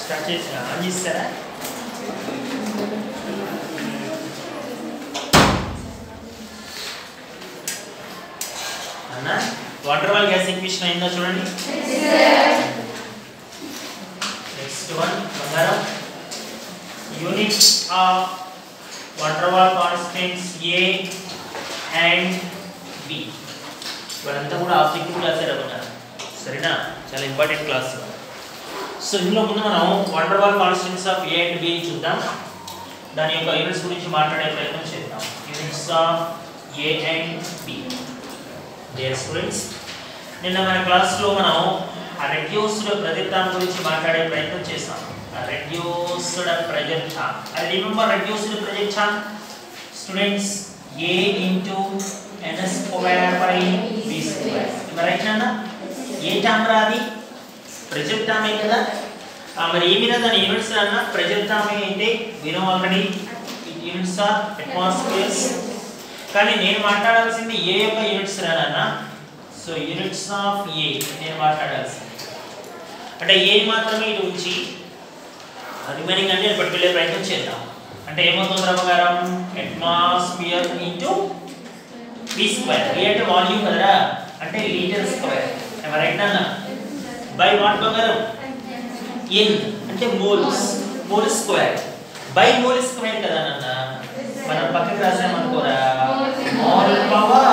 Start చేసిన on చేస్తారా? అన్న వాటర్ వాల్ గ్యాస్ ఈక్వేషన్ అయిందో చూడండి. నెక్స్ట్ వన్ బంగారం units of van der Waals constants A and B. ఇప్పుడంతా కూడా ఆబ్జెక్టివ్ క్లాస్ బంగారం, సరేనా? చాలా ఇంపార్టెంట్ క్లాస్. సో ఇందులో ముందు మనం van der Waals constants of A and B చూద్దాం. దాని యొక్క యూనిట్స్ గురించి మాట్లాడే ప్రయత్నం చేద్దాం. Units of A and B. Dear students, నిన్న మన క్లాస్లో మనం రెడ్యూస్డ్ ప్రెజర్ టర్మ్ గురించి మాట్లాడే ప్రయత్నం చేసాం. Reduced pressure term. I remember reduced pressure term students a into n square by b square. Right నాన్న? ఏ టర్మ్ రాది? ప్రెజర్ టర్మ్ ఏ కదా. మరి ఏమిరా దాని యూనిట్స్ అన్న? ప్రెజర్ టర్మ్ అయితే వినో ఆల్రెడీ యూనిట్స్ ఆర్ అట్మాస్ఫియర్స్. కానీ నేను మాట్లాడాల్సింది ఏ యొక్క యూనిట్స్ రానన్న. సో యూనిట్స్ ఆఫ్ ఏ నేను మాట్లాడాల్సింది. అంటే ఏ మాత్రమే ఇటు ఉంచి రిమైనింగ్ అంటే పట్టుకెళ్ళే ప్రయత్నం చేద్దాం. అంటే ఏమవుతుంది బంగారం? Atmosphere into B square. B అంటే వాల్యూమ్ కదరా, అంటే లీటర్ స్క్వేర్. రైట్ నాన్న? బై వాట్ బంగారం? ఎన్ అంటే moles, mole square by mole square కదా నాన్న. మనం పక్కకి రాసామనుకోరా, మోల్ పవర్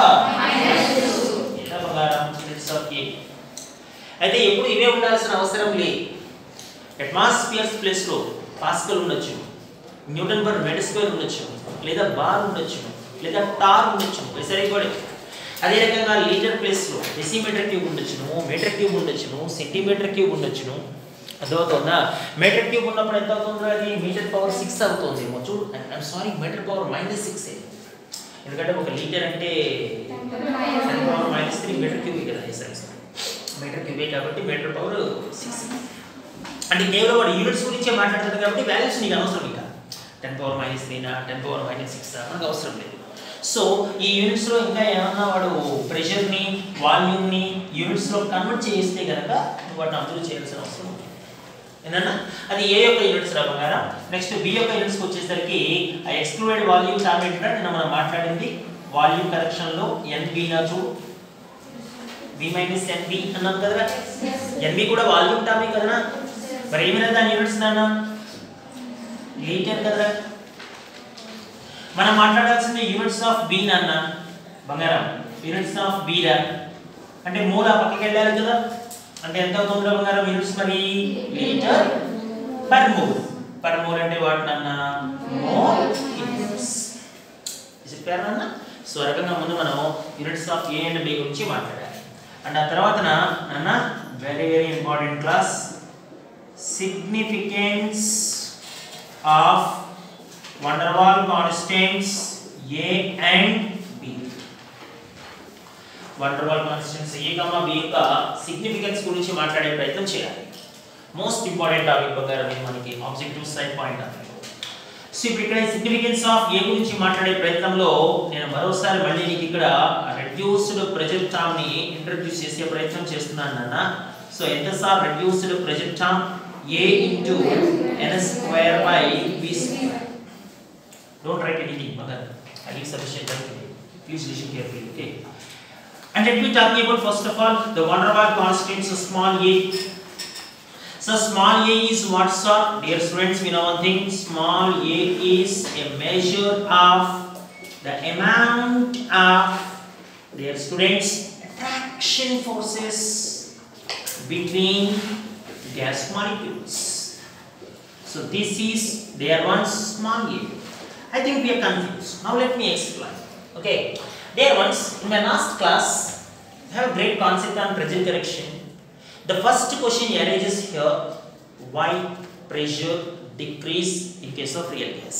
ఎంత బంగారం? Units of A. అయితే ఎప్పుడు ఇవే ఉండాల్సిన అవసరం లేదు. అట్మాస్ఫియర్స్ ప్లేస్లో పాస్కల్ ఉండొచ్చు, న్యూటన్ పర్ మీటర్ స్క్వేర్ ఉండొచ్చు, లేదా బార్ ఉండొచ్చు, లేదా టార్ ఉండొచ్చు. సరిపోయి అదే రకంగా లీటర్ ప్లేస్లో డెసిమీటర్ క్యూబ్ ఉండొచ్చును, మీటర్ క్యూబ్ ఉండొచ్చును, సెంటీమీటర్ క్యూబ్ ఉండొచ్చును. అర్థమవుతుందా? మీటర్ క్యూబ్ ఉన్నప్పుడు ఎంత అవుతుందో అది మీటర్ పవర్ 6 అవుతుంది. చూడు, ఐఎమ్ సారీ, మీటర్ పవర్ -6. ఎందుకంటే ఒక లీటర్ అంటే 10 పవర్ -3 మీటర్ క్యూబ్ కదా. మీటర్ క్యూబే కాబట్టి మీటర్ పవర్ 6. అంటే కేవలం వాడు యూనిట్స్ గురించే మాట్లాడుతుంది కాబట్టి వాల్యూస్ నీకు అనవసరం. ఇక 10 పవర్ -3 10 పవర్ -6 మనకు అవసరం లేదు. సో ఈ యూనిట్స్లో ఇంకా ఏమన్నా వాడు ప్రెషర్ని, వాల్యూమ్ని యూనిట్స్లో కన్వర్ట్ చేస్తే కనుక వాటిని అబ్జర్వ్ చేయాల్సిన అవసరం ఉంది. ఏంటన్నా? అది ఏ యొక్క యూనిట్స్ రాబోగారా. నెక్స్ట్ బి యొక్క యూనిట్స్కి వచ్చేసరికి ఆ ఎక్స్క్లూడెడ్ వాల్యూమ్ టర్మ్ ఏంటంటే నిన్న మనం మాట్లాడింది వాల్యూమ్ కరెక్షన్లో ఎన్బి నా చూడు, బి మైనస్ ఎన్బి అన్నాం కదరా. ఎన్బి కూడా వాల్యూమ్ టర్మే కదనా. మరి ఏమైనా దాని యూనిట్స్ నాన్న? లీటర్ కదరా. మనం మాట్లాడాల్సింది యూనిట్స్ ఆఫ్ బి నాన్న బంగారం. యూనిట్స్ ఆఫ్ బి రా అంటే మోల్ ఆ పక్కకి వెళ్ళాలి కదా. అంటే ఎంత అవుతుందో బంగారం యూనిట్స్? మరి litre per mole. Per mole అంటే వాట్ నాన్న? Mole units. చెప్పారు నాన్న? సో రకంగా ముందు మనం units of A and B గురించి మాట్లాడాలి. అండ్ ఆ తర్వాత నాన్న very very important class, significance of van der Waal constants A and B. van der Waal constants A, B యొక్క significance గురించి మాట్లాడే ప్రయత్నం చేయాలి. మోస్ట్ ఇంపార్టెంట్ టాపిక్ బంగారం ఇది మనకి objective side point of view. So ఇప్పుడు ఇక్కడ సిగ్నిఫికెన్స్ ఆఫ్ ఏ గురించి మాట్లాడే ప్రయత్నంలో నేను మరోసారి మళ్ళీ నీకు ఇక్కడ రెడ్యూస్డ్ ప్రెజర్ టర్మ్ ని ఇంట్రడ్యూస్ చేసే ప్రయత్నం చేస్తున్నాను నాన్న. సో ఎంత sir reduced pressure term? A into n square by b square. Don't write anything, mother. I give sufficient time today. Please listen carefully, okay? And let me talk about first of all the van der Waal constants small a. So small a is what, sir? Dear students, we know one thing. Small a is a measure of the amount of, dear students, attraction forces between gas molecules. So this is their one small a. I think we are confused. Now let me explain. Okay, dear ones, in my last class I have a great concept on pressure correction. The first question arises here: why pressure decrease in case of real gas?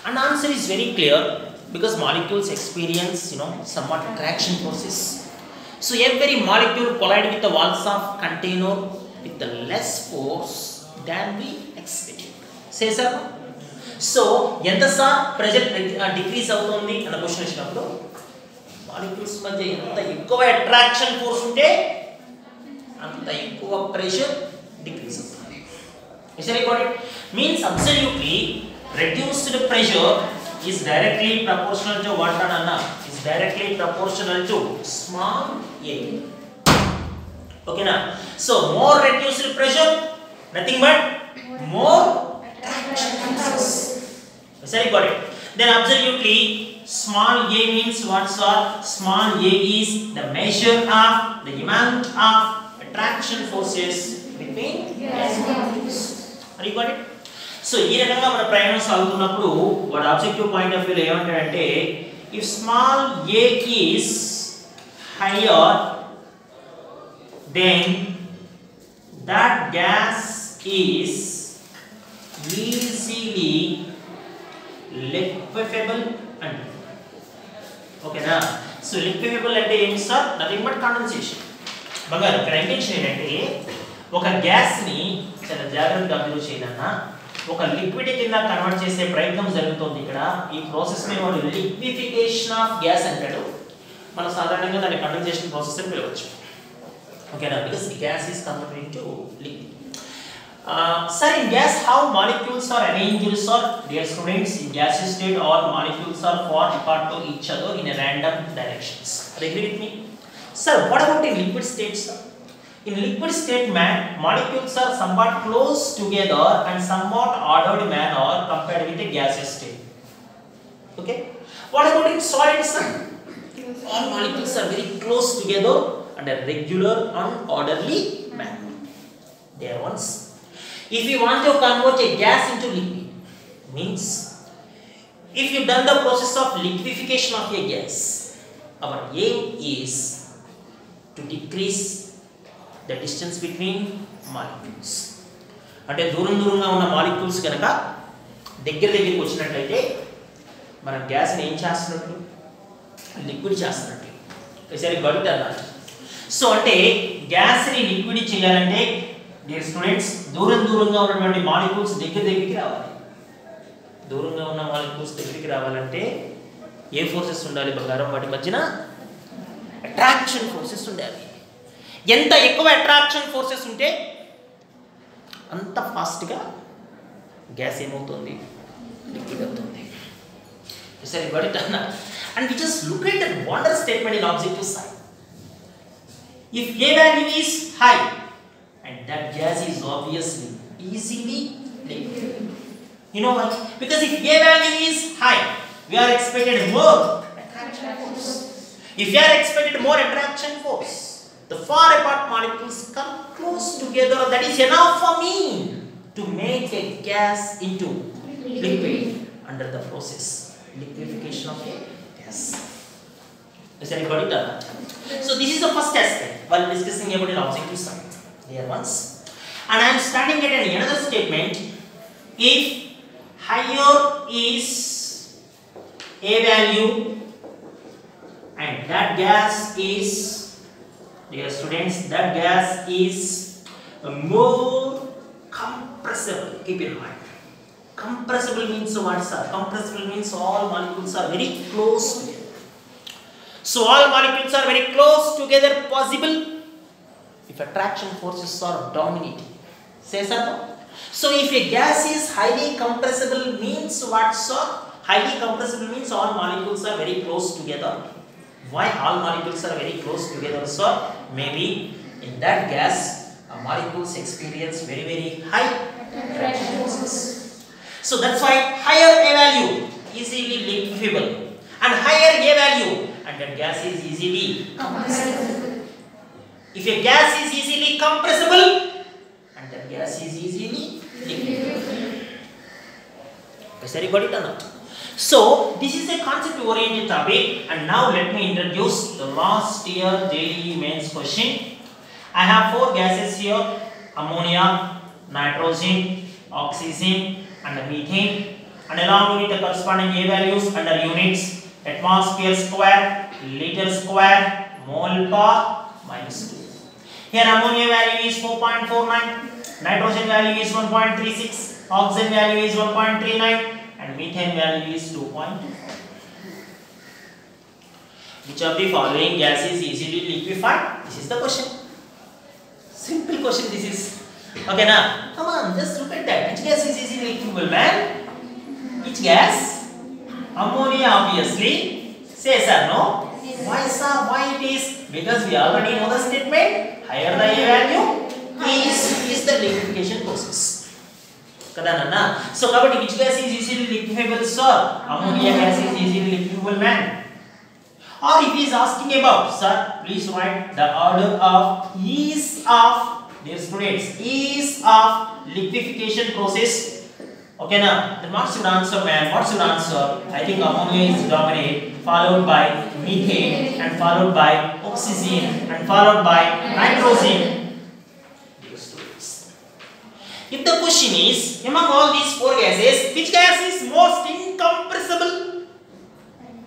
And answer is very clear, because molecules experience somewhat attraction forces. So every molecule collide with the walls of container with the less force than we expected. Say sir. So ఎంత sir pressure decrease అవుతుంది అన్న question వచ్చినప్పుడు molecules మధ్య ఎంత ఎక్కువ attraction force ఉంటే అంత ఎక్కువ ప్రెషర్ decrease అవుతుంది. Is that got it? Means absolutely reduced pressure is directly proportional to what anna? Is directly proportional to small a. Okay na? So more reduced pressure, nothing but more attraction forces. Is that got it? Then absolutely small a means what sir? Small a is the measure of the amount of attraction forces between gas molecules. Are you got it? So ఈ రకంగా మన ప్రయాణం సాగుతున్నప్పుడు వాడు objective point of వ్యూలో ఏమంటాడంటే if small a is higher then that gas is easily liquefiable and ఓకేనా. So liquefiable అంటే ఏంటి సార్? Nothing but condensation. బంగారు ఇక్కడ ఇంటెన్షన్ ఏంటంటే ఒక గ్యాస్ ని చాలా జాగ్రత్తగా అబ్జర్వ్ చేయాలన్నా ఒక లిక్విడ్ కింద కన్వర్ట్ చేసే ప్రయత్నం జరుగుతుంది ఇక్కడ. ఈ ప్రాసెస్ ని వాడు లిక్విఫికేషన్ ఆఫ్ గ్యాస్ అంటాడు. మనం సాధారణంగా దాన్ని కండెన్సేషన్ ప్రాసెస్ అని పిలవచ్చు. ఓకేనా, because gas is converted into liquid. Sir, in gas how molecules are arranged, sir? Dear students, in gaseous state all molecules are far apart to each other in a random directions. Agree with me? Sir, what about in liquid state, sir? In liquid state molecules are somewhat close together and somewhat ordered manner compared with a gaseous state. Okay? What about in solid, sir? All molecules are very close together and a regular and orderly manner. There once. If you want to convert a gas into liquid, means if you done the process of liquefaction of a gas, our aim is to decrease the distance between molecules. అంటే దూరంగా ఉన్న molecules కనుక దగ్గరికి వచ్చినట్లయితే మనం గ్యాస్ని ఏం చేస్తున్నట్టు? లిక్విడ్ చేస్తున్నట్టు. ఈసారి గడుగుతారు. సో అంటే గ్యాస్ని లిక్విడ్ చేయాలంటే డియర్ స్టూడెంట్స్ దూరంగా ఉన్నటువంటి మాలిక్యూల్స్ దగ్గరికి రావాలి. దూరంగా ఉన్న మాలిక్యూల్స్ దగ్గరికి రావాలంటే ఏ ఫోర్సెస్ ఉండాలి బంగారం? వాటి మధ్యన అట్రాక్షన్ ఫోర్సెస్ ఉండాలి. ఎంత ఎక్కువ అట్రాక్షన్ ఫోర్సెస్ ఉంటే అంత ఫాస్ట్గా గ్యాస్ ఏమవుతుంది? లిక్విడ్ అవుతుంది. సరే బట్ అన్న and we just look at that wonder statement in objective side. If a value is high and that gas is obviously easily liquid. You know why? Because if A value is high, we are expected more attraction force. If we are expected more attraction force, the far apart molecules come close together. That is enough for me to make a gas into liquid under the process liquefaction of a gas. Is that got it? So this is the first aspect while discussing about an objective side. Here once, and I am starting at another statement. If higher is a value and that gas is, dear students, that gas is more compressible. Keep in mind, compressible means what, sir? Compressible means all molecules are very close together. So all molecules are very close together possible if attraction forces are dominating. Say sir. So if a gas is highly compressible means what, sir? Highly compressible means all molecules are very close together. Why all molecules are very close together, sir? Maybe in that gas molecules experience very high attraction forces. So that's why higher A value easily liquefiable and higher A value and that gas is easily compressible. If a gas is easily compressible and that gas is easily liquefiable. Is that got it or not? So this is a concept oriented topic, and now let me introduce the last year JEE mains question. I have 4 gases here: ammonia, nitrogen, oxygen and methane, and along with the corresponding A values under units: atmosphere square, liter square, mole per -2. Here ammonia value is 4.49, nitrogen value is 1.36, oxygen value is 1.39 and methane value is 2.24. Which of the following gas is easily liquefied? This is the question. Simple question this is. Okay, now come on, just look at that. Which gas is easily liquefiable, man? Which gas? Ammonia, obviously. Say sir, no? Why sir? Why it is? Because we already know the statement. Higher the A value is the liquefaction process. Kadana. So, which gas is easily liquefiable, sir? Ammonia gas is easily liquefiable, man. Or if he is asking about, sir, please write the order of ease of, dear students, ease of liquefaction process. Okay, now, then what's your answer, man? What's your answer? I think ammonia is dominant, followed by methane, and followed by oxygen, and followed by nitrogen. Dear students, if the question is, among all these four gases, which gas is most incompressible?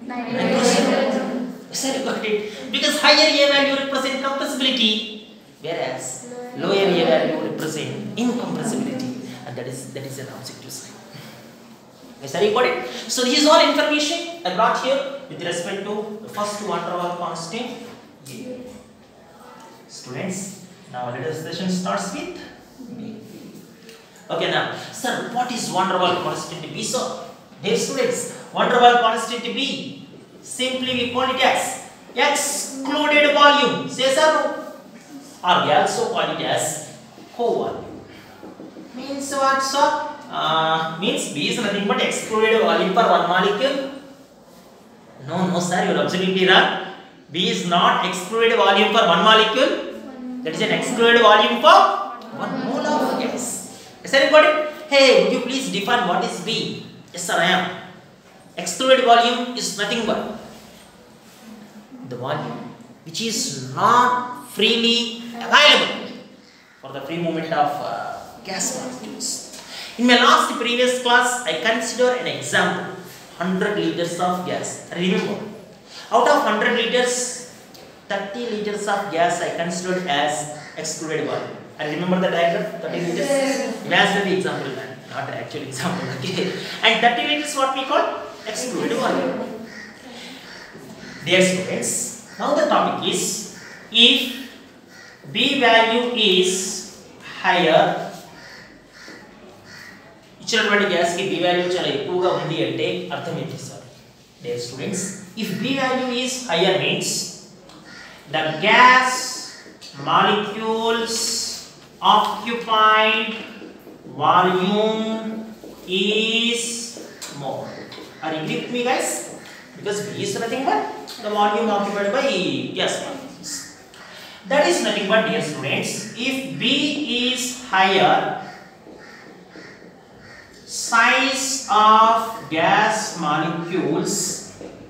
Nitrogen. Yes, you got it. Because higher A value represent compressibility, whereas lower A value represent incompressibility. And that is an objective sign. Yes, I got it. So this is all information I brought here with respect to the first van der Waals constant. Students, now let us session starts with B. Okay, now, sir, what is van der Waals constant B? So, dear students, van der Waals constant B, simply we call it as excluded volume. Say sir, or we also call it as co-volume. Means what, sir? Means B is nothing but excluded volume for one molecule. No, sir, you are absolutely wrong. B is not excluded volume for one molecule. That is an excluded volume for one mole of gas. Yes, sir, you got it? Hey, would you please define what is B? Yes, sir, I am. Excluded volume is nothing but the volume which is not freely available for the free movement of gas molecules. In my last previous class, I consider an example, 100 liters of gas. Remember, out of 100 liters, 30 liters of gas I considered as excluded volume. I remember the diagram, 30 liters. Imagine the example, man, not the actual example. Okay. And 30 liters what we call excluded volume. Dear students, now the topic is, if B value is higher, ఇచ్చినటువంటి gas కి B value చాలా ఎక్కువగా ఉంది అంటే అర్థం ఏంటి sir? Dear students, if B value is higher means the gas molecules occupied volume is more. Are you agree with me, guys? Because B is nothing but the volume occupied by gas molecules. That is nothing but, dear students, if B is higher, size of gas molecules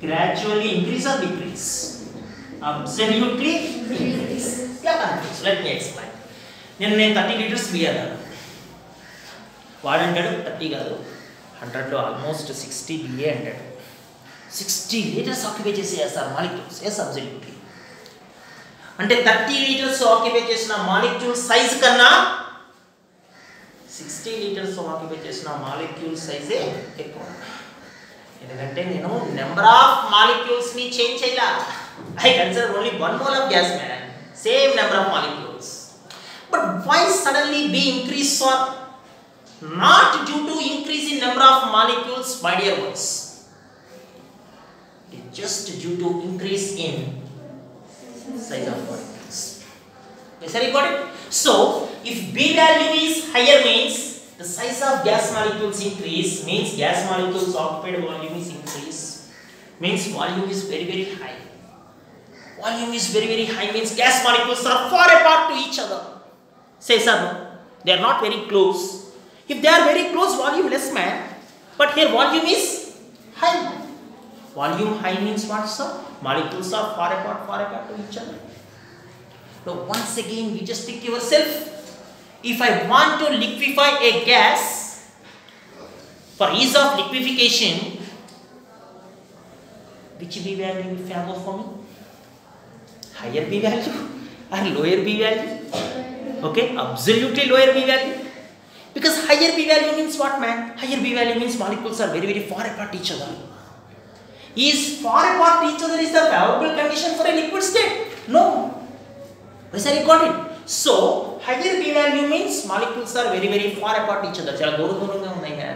gradually increase or decrease? Absolutely decrease. Yeah, confused. Let me explain. నేను 30 liters B అన్నాను, వాడంటాడు 30 కాదు 100లో almost 60 BA అంటాడు. 60 liters occupy చేసే sir molecules. Yes, absolutely. అంటే 30 liters occupy చేసిన molecule size కన్నా 60 liters occupy చేసిన molecule సైజే ఎక్కువ. ఎందుకంటే నేను నెంబర్ ఆఫ్ మాలిక్యూల్స్ ని చేంజ్ చేయలా. I consider only one mole of gas, man. Same number of molecules. But why suddenly B increase, sir? Not due to increase in number of molecules, my dear ones. It's just due to increase in size of molecules. Yes, I got it. So, if B value is higher means the size of gas molecules increase, means gas molecules occupied volume is increase, means volume is very, very high. Volume is very, very high means gas molecules are far apart to each other. Say sir, no, they are not very close. If they are very close, volume less, man. But here volume is high. Volume high means what, sir? Molecules are far apart to each other. Now once again, you just think yourself, if I want to liquefy a gas, for ease of liquefaction, which B value will favor for me? Higher B value or lower B value? Okay, absolutely lower B value. Because higher B value means what, man? Higher B value means molecules are very, very far apart each other. Is far apart each other is the favorable condition for a liquid state? No. Yes, I got it. So, higher p value means molecules are very very far apart each other, చాలా దూరంగా ఉన్నాయి కదా,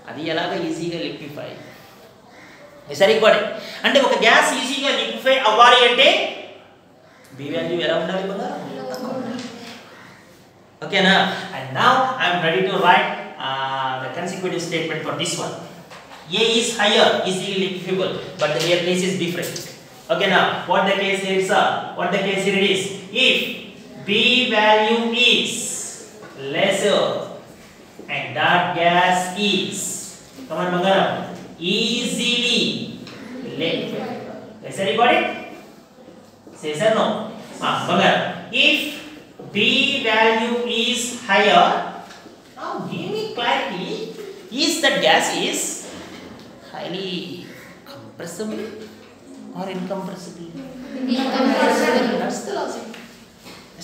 అది ఎలాగ ఈజీగా liquefy. సరిగ్గా అంటే ఒక గ్యాస్ ఈజీగా లిక్విఫై అవ్వాలి అంటే b వాల్యూ ఎలా ఉండాలి కదా, ఓకేనా. And now I am ready to right the consecutive statement for this one. A is higher, easily liquefiable, but the here case is different. Okay, now what the case here is, what the case here is, if B value is lesser and that gas is, come on Bangaram, easily liquefiable. Yes, everybody? Say sir, no. Bangaram, if B value is higher, now give me clarity, is that gas is highly compressible or incompressible? Incompressible. That's the logic.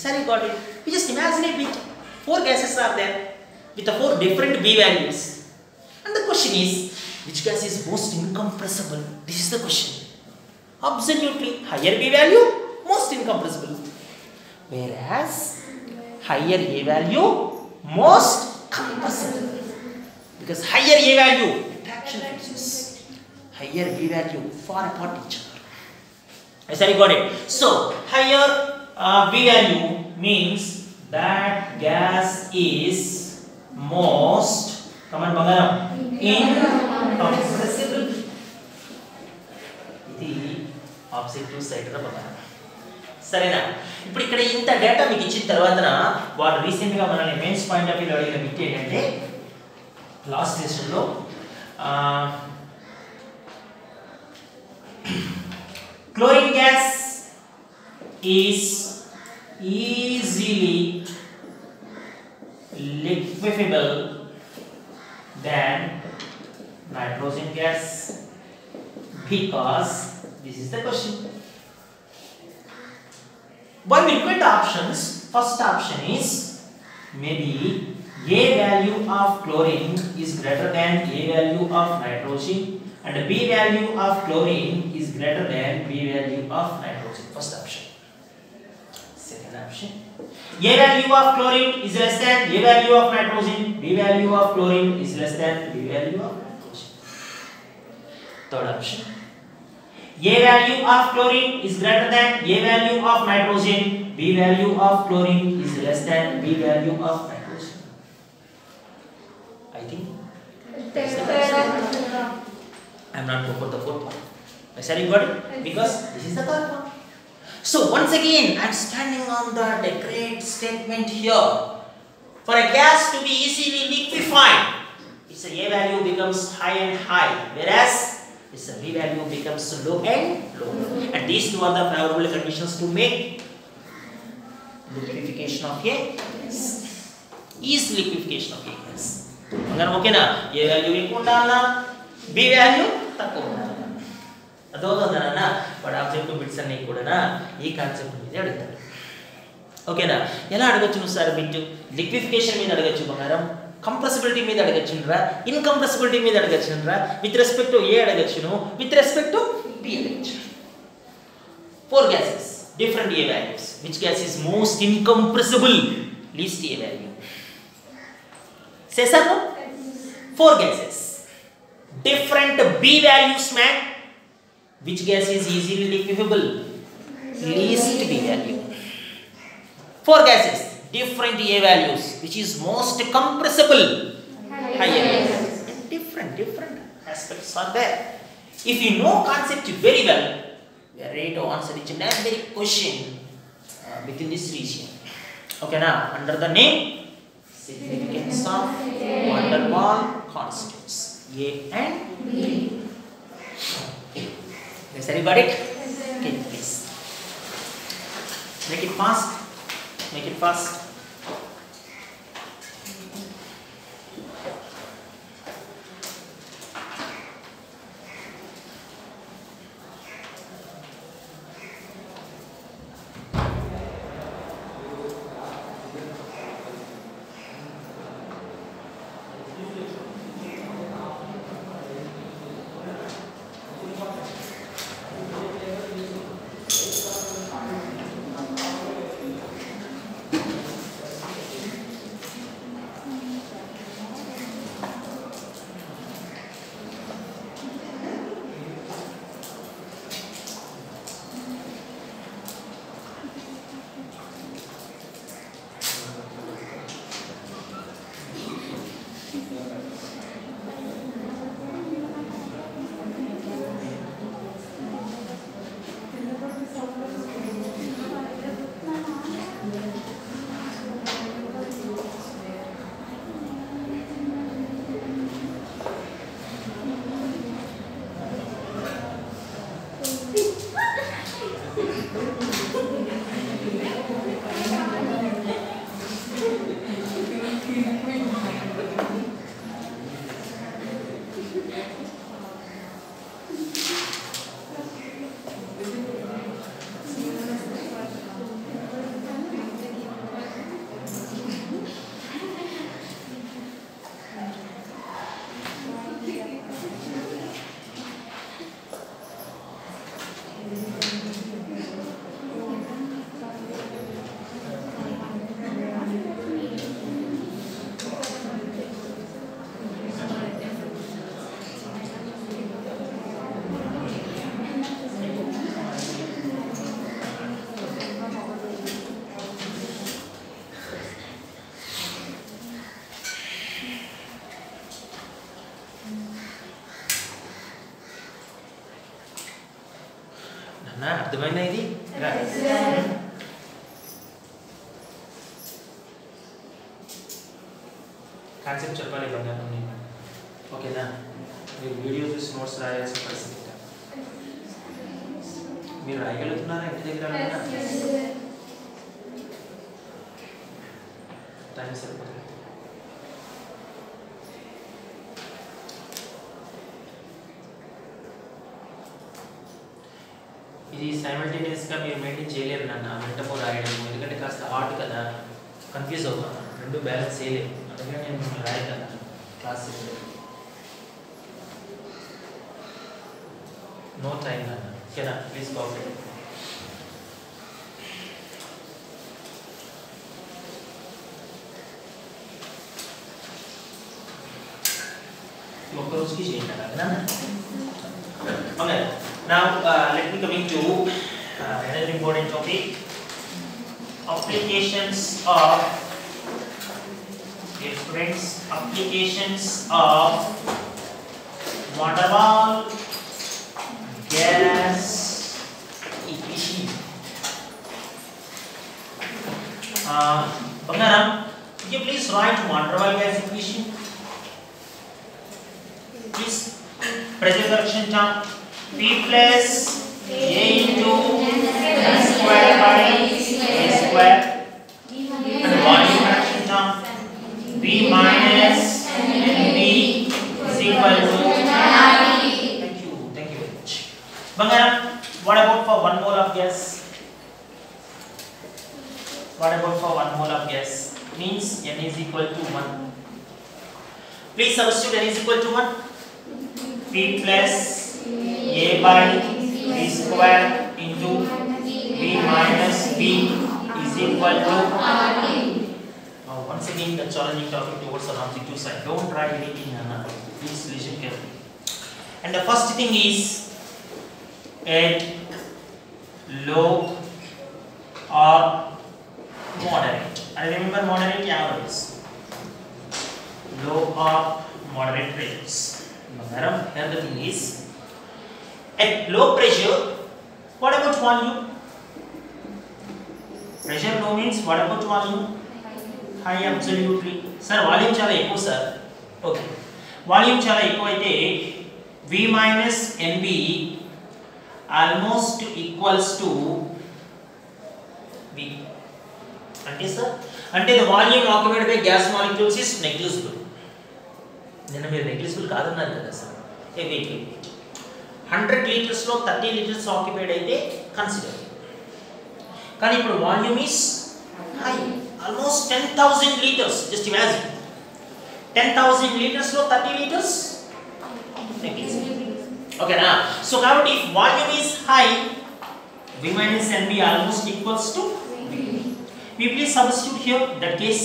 Sorry, got it. You just imagine it with 4 gases are there with the 4 different B values. And the question is, which gas is most incompressible? This is the question. Absolutely, higher B value, most incompressible. Whereas, higher A value, most compressible. Because higher A value, attraction forces. Higher B value, far apart each other. I said you got it. So, higher B value means that gas is most, come on Bangaram, incompressible. This is objective side of Bangaram. సరేనా. ఇప్పుడు ఇక్కడ ఇంత data మీకు ఇచ్చిన తర్వాత వాడు రీసెంట్గా మనల్ని మెయిన్స్ పాయింట్ ఆఫ్ వ్యూలో అడిగిన బిట్ ఏంటంటే లాస్ట్ సెషన్లో chlorine gas is easily liquefiable than nitrogen gas, because this is the question. When we look at the options, first option is maybe A value of chlorine is greater than A value of nitrogen, and B value of chlorine is greater than B value of nitrogen. First option. Second option, A value of chlorine is less than A value of nitrogen, B value of chlorine is less than B value of nitrogen. Third option, A value of chlorine is greater than A value of nitrogen, B value of chlorine is less than B value of nitrogen. I think I am not going for the fourth one. I said you got it? Because this is the third one. So once again, I am standing on the great statement here. For a gas to be easily liquefied, its A value becomes high and high, whereas its B value becomes low and low. And these two are the favorable conditions to make liquefaction of A gas. Easy liquefaction of A gas. Okay na? A value ఎక్కువ ఉండాలా, B value తక్కువ ఉండాలా. అదవుతుందన్నా వాడు objective bits అన్నీ కూడా ఈ concept మీద అడుగుతాడు. ఓకేనా? ఎలా అడగచ్చు నువ్వు సార్ బిట్? లిక్విఫికేషన్ మీద అడగచ్చు బంగారం, కంప్రెసిబిలిటీ మీద అడగచ్చునరా, ఇన్కంప్రెసిబిలిటీ మీద అడగచ్చునరా, విత్ రెస్పెక్ట్ టు ఏ అడగచ్చును, విత్ రెస్పెక్ట్ టు బి అడగచ్చు. 4 gases, different A values. Which gas is most incompressible? Least A value. Say sir, no? 4 gases, different B values, man. Which gas is easily liquefiable? Least B value. 4 gases, different A values. Which is most compressible? Higher A values. Different aspects are there. If you know concept very well, we are ready to answer each and every question within this region. Okay, now under the name significance of van der Waals constants A and B. Yes, everybody? Okay, please. Make it fast. Make it fast. నా అర్థమైనా ఇది concept చెప్పాలి బంగారం నేను ఓకేనా మీరు video చూసి notes రాయాల్సిన పరిస్థితి మీరు రాయగలుగుతున్నారా ఇంటి దగ్గర టైం సరిపోతుంది ఇది సైమల్టేనియస్గా మీరు మెయింటైన్ చేయలేరు నాన్న వెంటపో రాయడం ఎందుకంటే కాస్త హార్డ్ కదా కన్ఫ్యూజ్ అవుతాను రెండు బ్యాలెన్స్ చేయలేము అందుకని నేను మిమ్మల్ని రాయగలను క్లాస్ నో టైం నాన్న ఓకేనా ప్లీజ్ కోఆపరేట్ ఒక్క రోజుకి చేయండి అలాగే okay now let me coming to another important topic applications of dear students applications of van der Waals gas equation Bangaram could you please write van der Waals gas equation please pressure correction term P plus A into n square by A square and volume fraction term V minus NB is equal to thank you very much Bangaram what about for 1 mole of gas what about for 1 mole of gas means N is equal to 1 please substitute N is equal to 1 P plus A by B square into B minus B is equal to now once again the challenging topic towards an objective side don't try anything Anna please listen carefully and the first thing is add low or moderate and remember moderate average low or moderate rates here the thing is at low pressure what about volume pressure low means what about volume high absolutely sir volume chala ekku sir okay volume chala ekku aithe V minus NB almost equals to V ante sir ante the volume occupied by gas molecules is negligible nenu meer negligible kadannaru kada sir wait 100 liters లో 30 liters occupied అయితే consider కానీ ఇప్పుడు volume is high almost 10000 liters just imagine 10000 liters లో 30 liters okay na so కాబట్టి if volume is high V minus NB almost equals to we please substitute here that case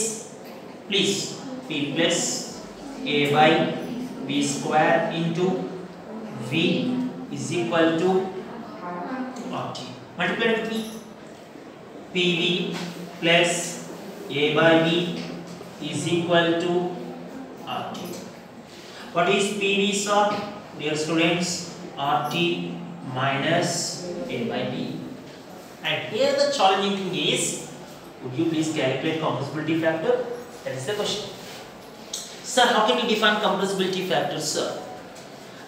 please P plus A by B square into V is equal to RT multiplied with P PV plus A by B is equal to RT what is PV sir dear students RT minus A by B and here the challenging thing is would you please calculate compressibility factor that is the question sir how can we define compressibility factor sir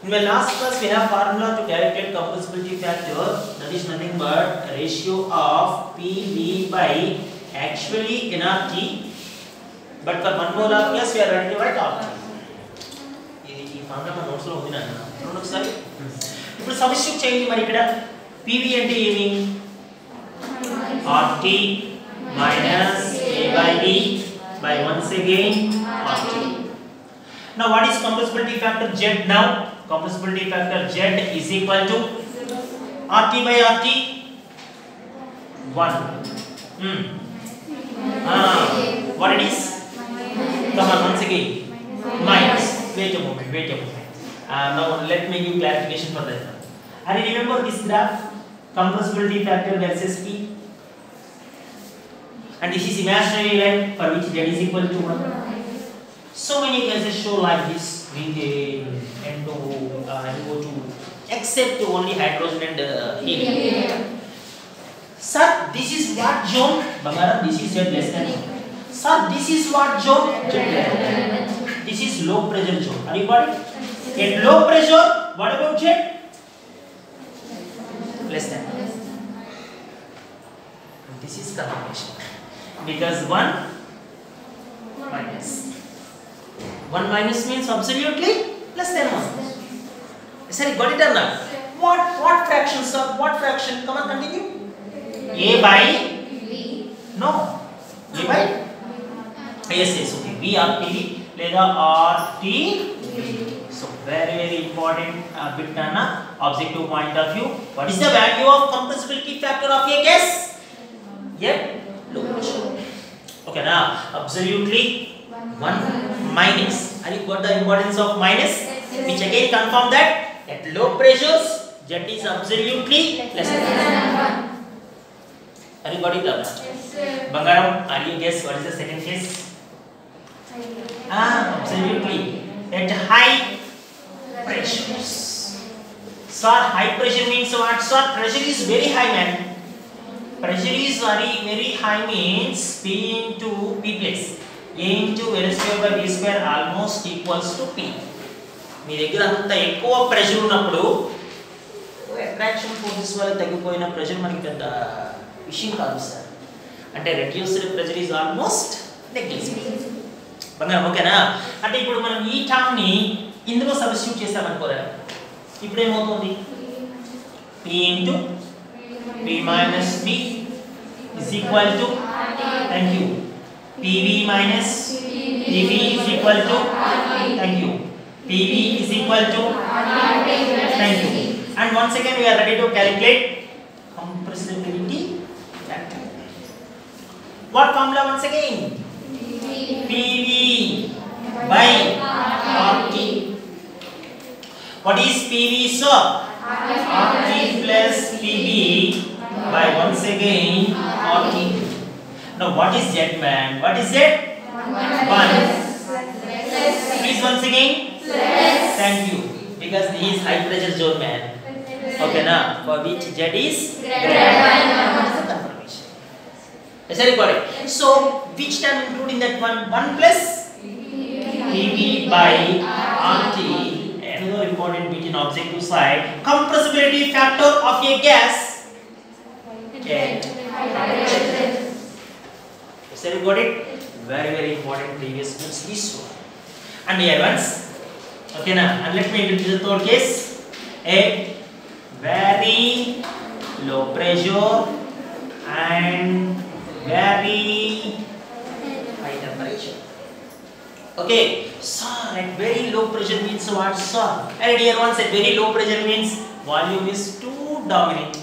in my last class we have formula to calculate compressibility factor that is nothing but ratio of PV by actually nRT but for one mole of gas we are ready to write RT. ఈ formula మన notes లో ఉంది నాన్న చూడండి ఒకసారి. ఇప్పుడు substitute చేయండి మరి ఇక్కడ PV అంటే ఏమి RT minus A by B by once again RT. Now what is compressibility factor Z now? Compressibility factor Z is equal to RT by RT 1. What it is? Come on once again. Minus. Wait a moment. Now let me give clarification for that. And remember this graph, compressibility factor versus P. And this is imaginary line for which Z is equal to 1. So many cases show like this. We can go to except only hydrogen and helium. Sir, this is what zone? Bangara, this is Z less than. Sir, this is what zone? Z less than. This is low pressure zone. Are you got it? At low pressure, what about Z? Less than. This is confirmation. Because 1 minus. 1 minus means absolutely less than 1. Sorry, got it or not? What fraction, sir? What fraction? Come on, continue. A by no. A by yes, okay. V or PV లేదా RT. So very important bit na objective point of view. What is the value of compressibility factor of a gas? Yep, low pressure. Okay, now absolutely 1 minus. Have you got the importance of minus? Which again confirm that at low pressures Z is absolutely less than 1. Have you got it or not? Yes, sir. Bangaram, are you guess what is the second case? Absolutely. At high pressures. Sir, high pressure means what? Sir, pressure is very high, man. Pressure is very high means P into P plus A into L square by B square almost equals to P. మీ దగ్గర అంత ఎక్కువ pressure ఉన్నప్పుడు attraction forces వల్ల తగ్గిపోయిన pressure మనకి పెద్ద విషయం కాదు సార్. అంటే reduced pressure is almost negligible. బంగారం ఓకేనా? అంటే ఇప్పుడు మనం ఈ టర్మ్ ని ఇందులో సబ్స్టిట్యూట్ చేసామనుకోరా, ఇప్పుడు ఏమవుతుంది? P into P minus P is equal to thank you PV minus PV is equal to thank you PV is equal to thank you. And once again we are ready to calculate compressibility factor. What formula once again? PV by RT. What is PV, sir? RT plus PV by once again RT. Now what is Z, man? What is Z? 1. Please once again. Thank you. Because this is high pressure zone, man. Okay, now for which Z is confirmation. Yes, I got it. So which term including that one? 1 plus PV by RT. Another important bit in objective side. Compressibility factor of a gas. Yes, I got it. Very important previous books. This one. And here once. Okay, now and let me introduce the third case. A very low pressure and very high temperature. Okay, sir, at very low pressure means what, sir? And here once at very low pressure means volume is too dominant.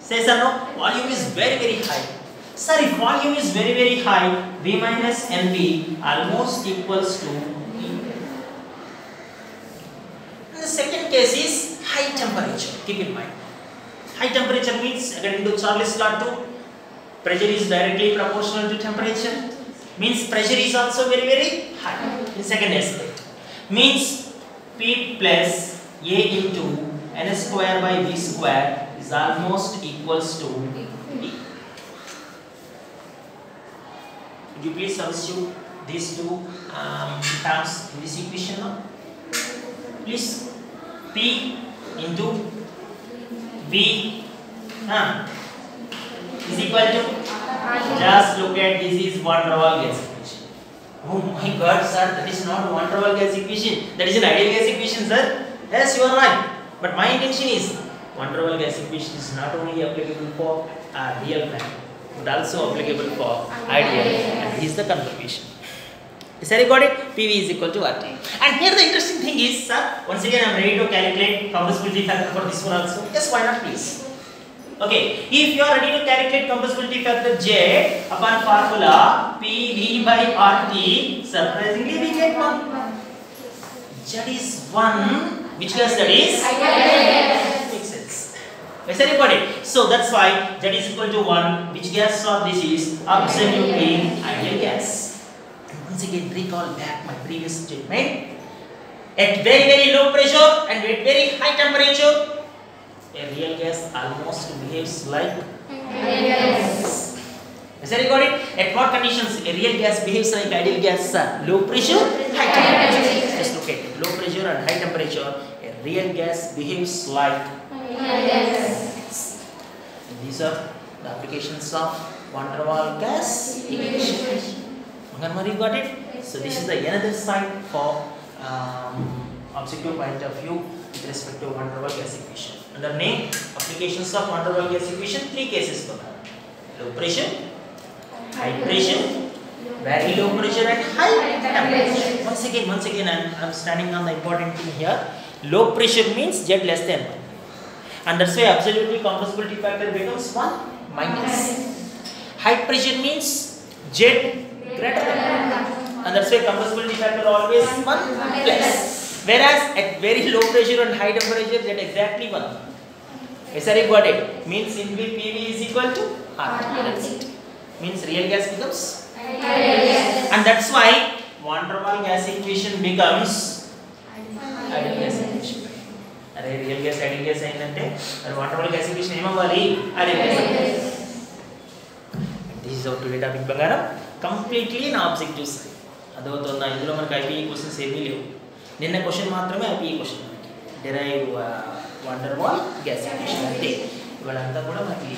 Say sir, no, volume is very high. Sir, if volume is very high, V minus NV almost equals to E. And the second case is high temperature. Keep in mind. High temperature means, according to Charles law 2, pressure is directly proportional to temperature. Means pressure is also very high. In second aspect. Means P plus A into N square by V square is almost equals to E. Could you please substitute these two terms in this equation now? Please. P into V is equal to, just look at this is van der Waals gas equation. Oh my God, sir, that is not van der Waals gas equation. That is an ideal gas equation, sir. Yes, you are right. But my intention is van der Waals gas equation is not only applicable for real time, but also applicable for ideal. And here is the confirmation. Is that you got it? PV is equal to RT. And here the interesting thing is, sir, once again I am ready to calculate compressibility factor for this one also. Yes, why not, please? Okay, if you are ready to calculate compressibility factor Z upon formula PV by RT, surprisingly we get 1. Z is 1. Which gas that is? Makes sense. Yes, you got it. So that's why Z is equal to 1. Which gas or this is? Absolutely ideal gas. Once again recall back my previous statement. At very low pressure and at very high temperature, a real gas almost behaves like ideal gas. Is that you got it? At what conditions a real gas behaves like ideal gas? Low pressure, high temperature. Just look at it. Low pressure and high temperature, a real gas behaves like ideal gas. These are the applications of van der Waals gas equation. You got it? So this is the another side for objective point of view with respect to van der Waals gas equation. Under name applications of van der Waals gas equation, 3 cases for that: low pressure, high pressure, very low pressure, and high temperature. Once again, I'm standing on the important thing here. Low pressure means Z less than 1, and that's why absolutely compressibility factor becomes 1 minus. High pressure means Z greater than 1, and that's why compressibility factor always 1 plus. Whereas at very low pressure and high temperature, Z exactly 1. Yes, sir, you got it. Means in PV is equal to RT. That's it. Means real gas becomes ideal gas. And that's why van der Waals gas equation becomes ideal gas equation. Are real gas ideal gas ayindante and van der Waals gas equation em avvali ideal gas. This is our today topic bangaram. Completely in objective side. అదవుతుందా ఇందులో మనకి IPE questions ఏమీ లేవు. నిన్న question మాత్రమే IPE question మనకి derive van der Waals gas equation అంటే ఇవాళంతా కూడా మనకి